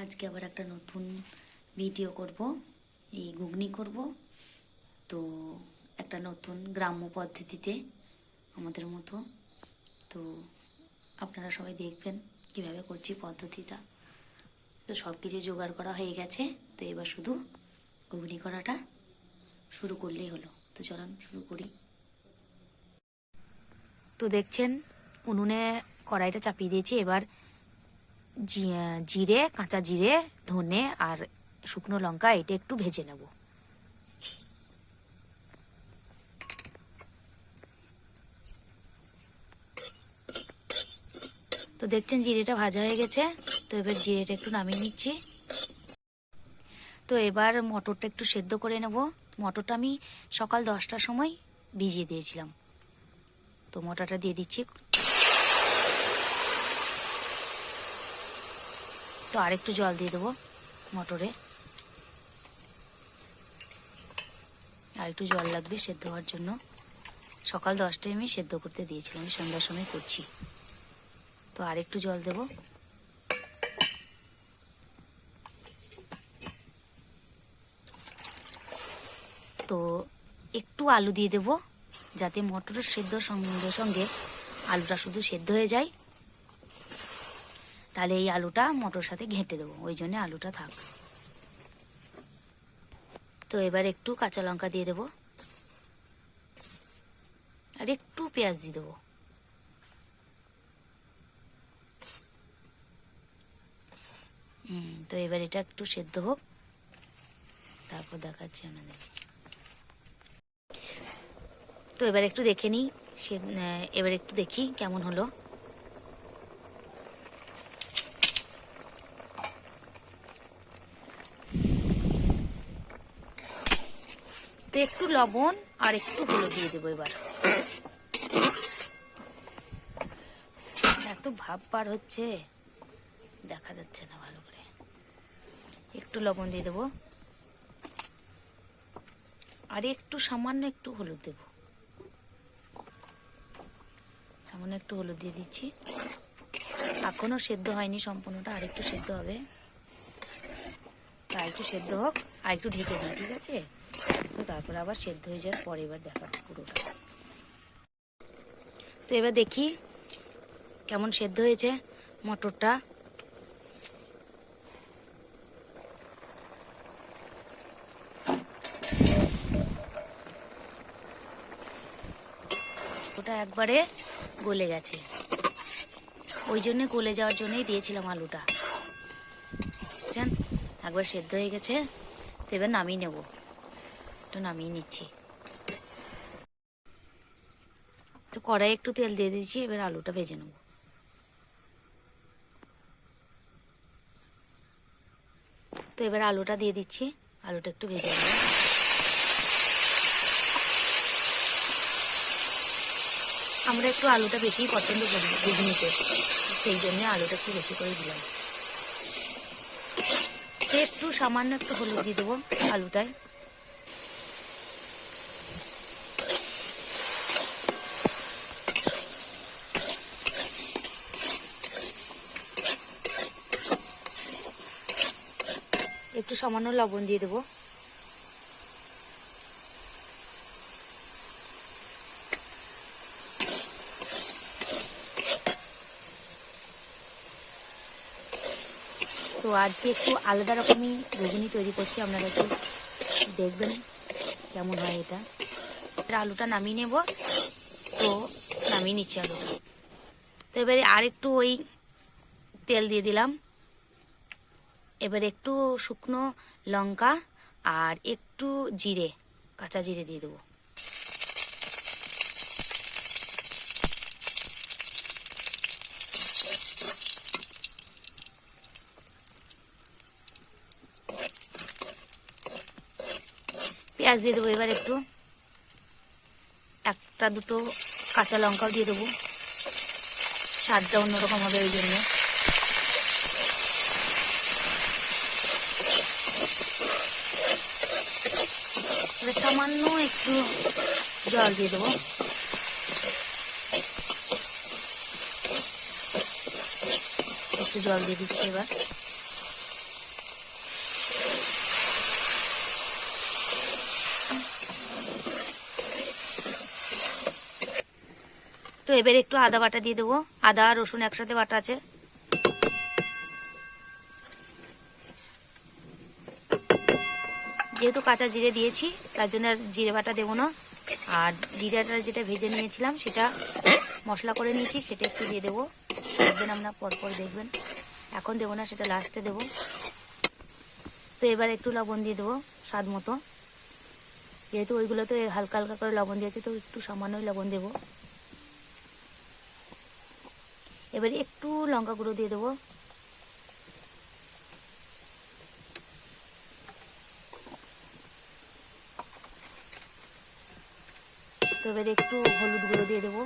আজকে আবার একটা নতুন ভিডিও করব, এই ঘুগনি করব। তো একটা নতুন গ্রাম্য পদ্ধতিতে আমাদের মতো। তো আপনারা সবাই দেখবেন কিভাবে করছি পদ্ধতিটা। তো সব কিছু জোগাড় করা হয়ে গেছে, তো এবার শুধু ঘুগনি করাটা শুরু করলেই হলো। তো চলুন শুরু করি। তো দেখছেন উনুনে কড়াইটা চাপিয়ে দিয়েছি। এবার জিরে, কাঁচা জিরে, ধনে আর শুকনো লঙ্কা এটা একটু ভেজে নেব। তো দেখছেন জিরেটা ভাজা হয়ে গেছে। তো এবার জিরেটা একটু নামিয়ে নিচ্ছি। তো এবার মটরটা একটু সেদ্ধ করে নেব। মটরটা আমি সকাল 10টার সময় ভিজিয়ে দিয়েছিলাম। তো মটরটা দিয়ে দিচ্ছি। তো আরেকটু জল দিয়ে দেবো মটরে। আর একটু জল লাগবে সেদ্ধ হওয়ার জন্য। সকাল 10টায় আমি সেদ্ধ করতে দিয়েছিলাম, আমি সন্ধ্যার সময় করছি। তো আর একটু জল দেব। তো একটু আলু দিয়ে দেব, যাতে মটরের সেদ্ধর সঙ্গে সঙ্গে আলুটা শুধু সেদ্ধ হয়ে যায়। তাহলে এই আলুটা মটর সাথে ঘেঁটে দেবো, ওই জন্য আলুটা থাক। তো এবার একটু কাঁচা লঙ্কা দিয়ে দেবো আর একটু পেঁয়াজ দিয়ে দেবো। তো এবার এটা একটু সেদ্ধ হোক, তারপর দেখাচ্ছি আপনাদের। তো এবার একটু দেখে নিই, এবার একটু দেখি কেমন হলো। তো একটু লবণ আর একটু হলুদ দিয়ে দেবো। এবার এত ভাব বার হচ্ছে, দেখা যাচ্ছে না ভালো করে। একটু লবণ দিয়ে দেবো আর একটু সামান্য একটু হলুদ দেব। সামান্য একটু হলুদ দিয়ে দিচ্ছি। এখনো সেদ্ধ হয়নি সম্পূর্ণটা, আর একটু সেদ্ধ হবে। আর একটু সেদ্ধ হোক, আর একটু ঢেকে দিই, ঠিক আছে? তো তারপর আবার সেদ্ধ হয়ে যাওয়ার পরে এবার দেখাচ্ছি পুরোটা। তো এবার দেখি কেমন সেদ্ধ হয়েছে মটরটা। ওটা একবারে গলে গেছে, ওই জন্য গলে যাওয়ার জন্যই দিয়েছিলাম আলুটা। বুঝছেন, একবার সেদ্ধ হয়ে গেছে। তো এবার নামিয়ে নেব, একটু নামিয়ে নিচ্ছি। তো কড়াই একটু তেল দিয়ে দিয়েছি, এবার আলুটা ভেজে নেব। তো এবার আলুটা দিয়ে দিচ্ছি, আলুটা একটু ভেজে নেব। আমরা একটু আলুটা বেশি পছন্দ করি ঘুগনিতে, সেই জন্য আলুটা একটু বেশি করে দিলাম। তো একটু সামান্য একটু হলুদ দিয়ে দেবো আলুটায়। একটু সামান্য লবণ দিয়ে দেবো। তো আজকে একটু আলাদা রকমই ঘুগনি তৈরি করছি, আপনারা একটু দেখবেন কেমন হয় এটা। আলুটা নামিয়ে নেব। তো নামিয়ে নিচ্ছি আলুটা। তো এবারে আর একটু ওই তেল দিয়ে দিলাম। এবার একটু শুকনো লঙ্কা আর একটু জিরে, কাঁচা জিরে দিয়ে দেবো। পেঁয়াজ দিয়ে দেবো এবার একটু, একটা দুটো কাঁচা লঙ্কাও দিয়ে দেবো, স্বাদটা অন্যরকম হবে ওই জন্য। সামান্য একটু জল দিয়ে দেবো। একটু জল দিয়ে দিচ্ছি এবার। তো এবার একটু আদা বাটা দিয়ে দেবো, আদা আর রসুন একসাথে বাটা আছে। যেহেতু কাঁচা জিরে দিয়েছি তার জন্য জিরে বাটা দেবো না। আর জিরাটা যেটা ভেজে নিয়েছিলাম সেটা মশলা করে নিয়েছি, সেটা একটু দিয়ে দেবো। দেখবেন আপনার পরপর দেখবেন, এখন দেবো না, সেটা লাস্টে দেবো। তো এবার একটু লবণ দিয়ে দেবো স্বাদ মতো, যেহেতু ওইগুলোতে হালকা হালকা করে লবণ দিয়েছে তো একটু সামান্যই লবণ দেবো। এবার একটু লঙ্কা গুঁড়ো দিয়ে দেবো। তো এবার একটু হলুদ গুঁড়ো দিয়ে দেবো।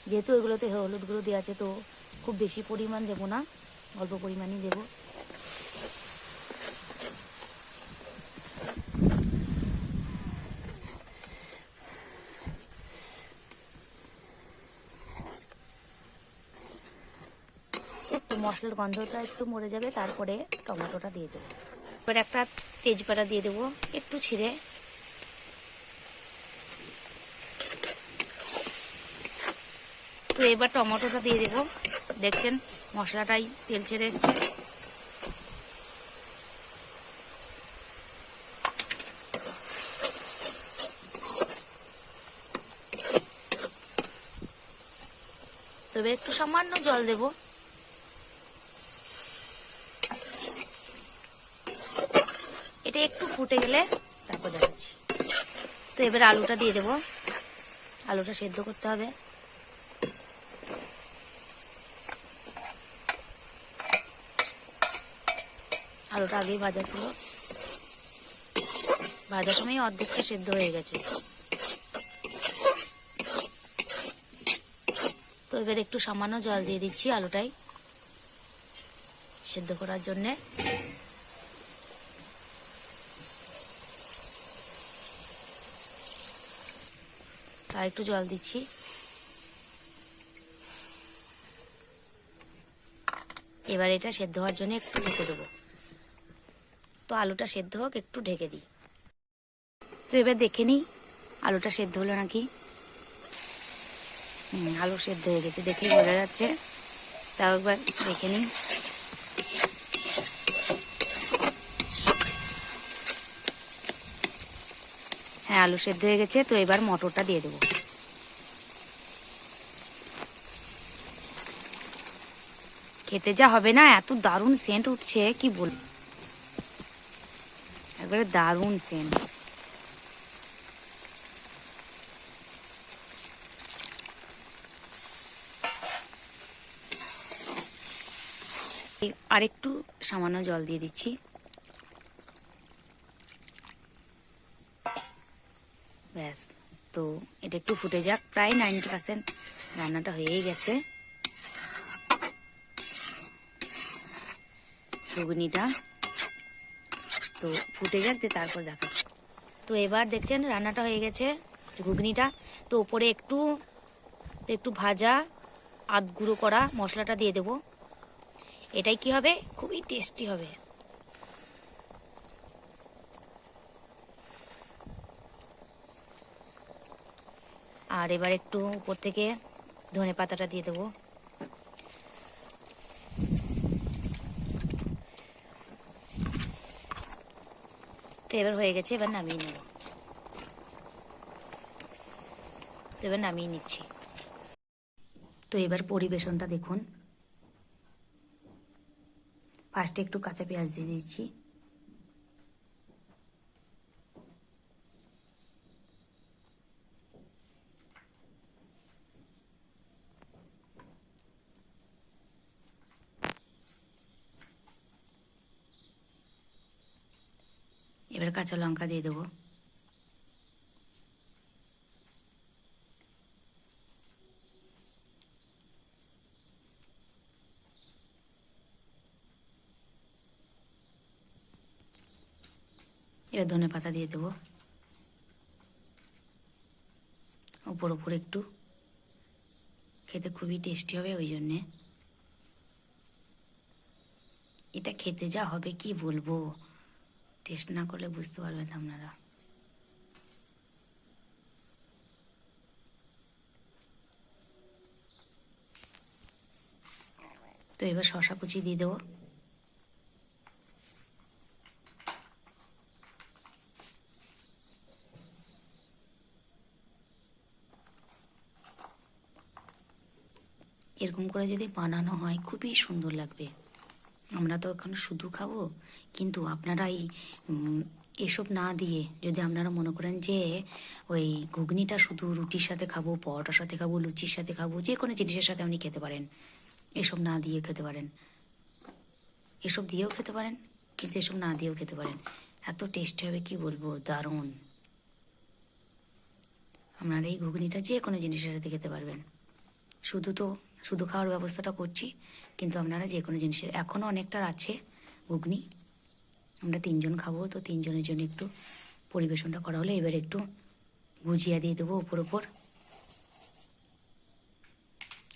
যেহেতু ওইগুলোতে হলুদ গুঁড়ো দেওয়া আছে তো খুব বেশি পরিমাণ দেবো না, অল্প পরিমাণই দেবো। তো মশলার গন্ধটা একটু মরে যাবে, তারপরে টমেটোটা দিয়ে দেবো। এবার একটা তেজপাতা দিয়ে দেবো একটু ছিঁড়ে। তো এবার টমেটোটা দিয়ে দেবো। দেখছেন মশলাটাই তেল ছেড়ে এসছে। তবে একটু সামান্য জল দেব। এটা একটু ফুটে গেলে তারপর দেখাচ্ছি। তো এবার আলুটা দিয়ে দেব, আলুটা সেদ্ধ করতে হবে। আলুটা আগেই ভাজা ছিল, ভাজার সময় অর্ধেকটা সেদ্ধ হয়ে গেছে। তো এবার একটু সামান্য জল দিয়ে দিচ্ছি আলুটাই সেদ্ধ করার জন্যে। আর একটু জল দিচ্ছি। এবার এটা সেদ্ধ হওয়ার জন্য একটু ঢেকে দেবো। তো আলুটা সেদ্ধ হোক, একটু ঢেকে দিই। তো এবার দেখে নিই আলুটা সেদ্ধ হলো নাকি। আলু সেদ্ধ হয়ে গেছে, দেখেই বোঝা যাচ্ছে। তাও একবার দেখে নিই। হ্যাঁ, আলু সেদ্ধ হয়ে গেছে। তো এবার মটরটা দিয়ে দেবো। খেতে যা হবে না, এত দারুণ সেন্ট উঠছে কি বল, একবারে দারুণ সেন্ট। আর একটু সামান্য জল দিয়ে দিচ্ছি। ব্যাস, তো এটা একটু ফুটে যাক। প্রায় 90% রান্নাটা হয়েই গেছে। ঘুগনিটা তো ফুটে যাক, দিয়ে তারপর দেখাচ্ছি। তো এবার দেখছেন রান্নাটা হয়ে গেছে ঘুগনিটা। তো ওপরে একটু ভাজা আধ গুঁড়ো করা মশলাটা দিয়ে দেব। এটাই কি হবে, খুবই টেস্টি হবে। আর এবার একটু উপর থেকে ধনে পাতাটা দিয়ে দেবো। তো এবার হয়ে গেছে, এবার নামিয়ে নেব। তো এবার নামিয়ে নিচ্ছি। তো এবার পরিবেশনটা দেখুন। ফার্স্টে একটু কাঁচা পেঁয়াজ দিয়ে দিচ্ছি। এবার কাঁচা লঙ্কা দিয়ে দেবো। এবার ধনে পাতা দিয়ে দেবো ওপর ওপর একটু। খেতে খুবই টেস্টি হবে, ওই জন্যে। এটা খেতে যা হবে কি বলবো, টেস্ট না করলে বুঝতে পারবেন আপনারা। এবার শসা কুচি দিয়ে দেবো। এরকম করে যদি বানানো হয় খুবই সুন্দর লাগবে। আমরা তো এখানে শুধু খাবো, কিন্তু আপনারা এসব না দিয়ে যদি আপনারা মনে করেন যে ওই ঘুগনিটা শুধু রুটির সাথে খাবো, পরোটার সাথে খাবো, লুচির সাথে খাবো, যে কোনো জিনিসের সাথে আপনি খেতে পারেন। এসব না দিয়ে খেতে পারেন, এসব দিয়েও খেতে পারেন, কিন্তু এসব না দিয়েও খেতে পারেন। এত টেস্টি হবে কি বলবো, দারুণ। আপনারা এই ঘুগনিটা যে কোনো জিনিসের সাথে খেতে পারবেন। শুধু খাওয়ার ব্যবস্থাটা করছি, কিন্তু আপনারা যে কোনো জিনিসের, এখনও অনেকটা আছে ঘুগনি। আমরা 3 জন খাবো, তো 3 জনের জন্য একটু পরিবেশনটা করা হলে এবার একটু ভুজিয়া দিয়ে দেবো ওপর।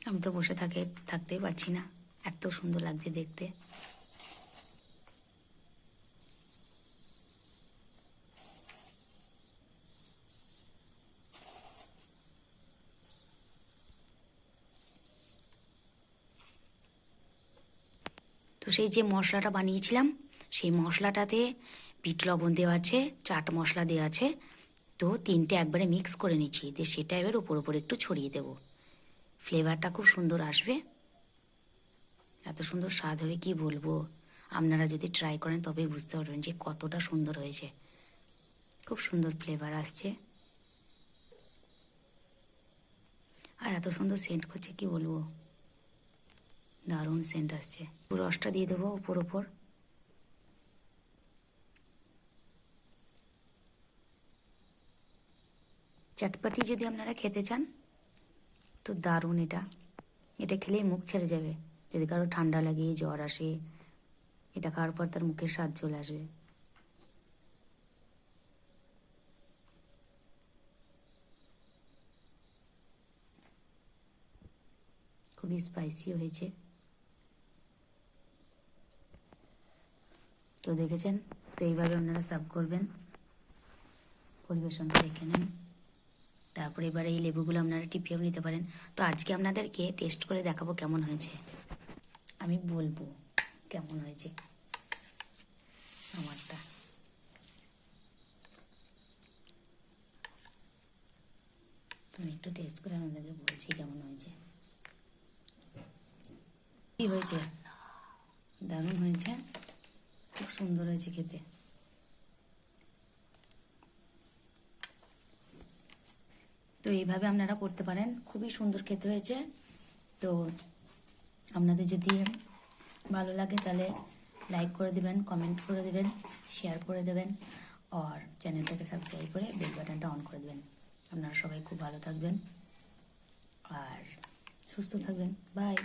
আমি তো বসে থাকতেই পারছি না, এত সুন্দর লাগছে দেখতে। তো সেই যে মশলাটা বানিয়েছিলাম, সেই মশলাটাতে বিট লবণ দেওয়া আছে, চাট মশলা দেওয়া আছে, তো 3টে একবারে মিক্স করে নিচ্ছি, দিয়ে সেটা এবার ওপর একটু ছড়িয়ে দেব। ফ্লেভারটা খুব সুন্দর আসবে, এত সুন্দর স্বাদ হবে কি বলবো। আপনারা যদি ট্রাই করেন তবেই বুঝতে পারবেন যে কতটা সুন্দর হয়েছে। খুব সুন্দর ফ্লেভার আসছে, আর এত সুন্দর সেন্ট করছে কি বলবো, দারুণ সেন্ট আসছে। রসটা দিয়ে দেবো ওপর। চটপটি যদি আপনারা খেতে চান তো দারুণ, এটা খেলেই মুখ ছেড়ে যাবে। যদি কারো ঠান্ডা লাগে, জ্বর আসে, এটা খাওয়ার পর তার মুখে স্বাদ চলে আসবে। খুবই স্পাইসি হয়েছে, তো দেখেছেন। তো এইভাবে আপনারা সার্ভ করবেন, পরিবেশনটা দেখে নেন। তারপরে এবার এই লেবুগুলো আপনারা টিপিয়েও নিতে পারেন। তো আজকে আপনাদেরকে টেস্ট করে দেখাবো কেমন হয়েছে, আমি বলবো কেমন হয়েছে আমারটা। আমি একটু টেস্ট করে আপনাদেরকে বলছি কেমন হয়েছে। কি হয়েছে, দারুণ হয়েছে, খুব সুন্দর হয়েছে খেতে। তো এইভাবে আপনারা করতে পারেন, খুবই সুন্দর খেতে হয়েছে। তো আপনাদের যদি ভালো লাগে তাহলে লাইক করে দেবেন, কমেন্ট করে দেবেন, শেয়ার করে দেবেন, আর চ্যানেলটাকে সাবস্ক্রাইব করে বেল বাটনটা অন করে দেবেন। আপনারা সবাই খুব ভালো থাকবেন আর সুস্থ থাকবেন। বাই।